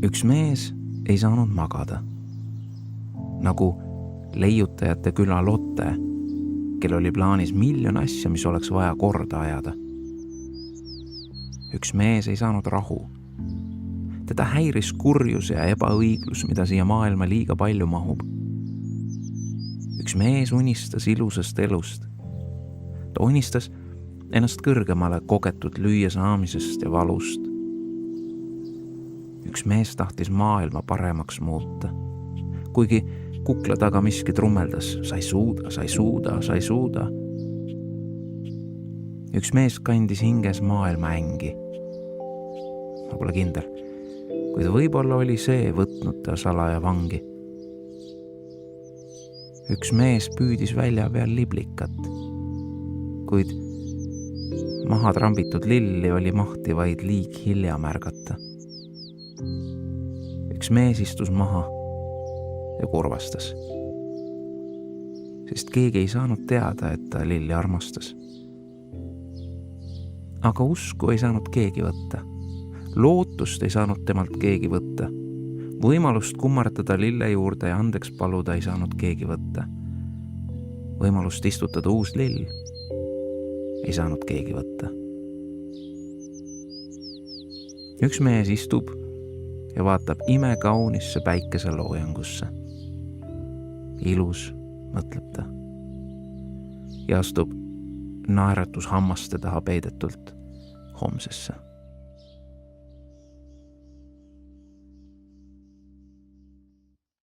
Üks mees ei saanud magada. Nagu leiutajate küla Lotte, kel oli plaanis 1,000,000 asja, mis oleks vaja korda ajada. Üks mees ei saanud rahu. Teda häiris kurjus ja ebaõiglus, mida siia maailma liiga palju mahub. Üks mees unistas ilusast elust. Ta unistas ennast kõrgemale kogetud lüüa saamisest ja valust. Üks mees tahtis maailma paremaks muuta. Kuigi kukla taga miski trummeldas, sa ei suuda, sa ei suuda, sa ei suuda. Üks mees kandis hinges maailma ängi. Ma pole kindel, kuid võib-olla oli see võtnud ta salaja vangi. Üks mees püüdis välja peal liblikat, kuid maha trambitud lilli oli mahti vaid liig hilja märgata. Üks mees istus maha ja kurvastas, sest keegi ei saanud teada, et ta lilli armastas. Aga usku ei saanud keegi võtta. Lootust ei saanud temalt keegi võtta. Võimalust kummardada lille juurde ja andeks paluda ei saanud keegi võtta. Võimalust istutada uus lill ei saanud keegi võtta. Üks mees istub ja vaatab imekaunisse päikeseloojangusse. Ilus, mõtleb ta. Ja astub naeratus hammaste taha peidetult homsesse.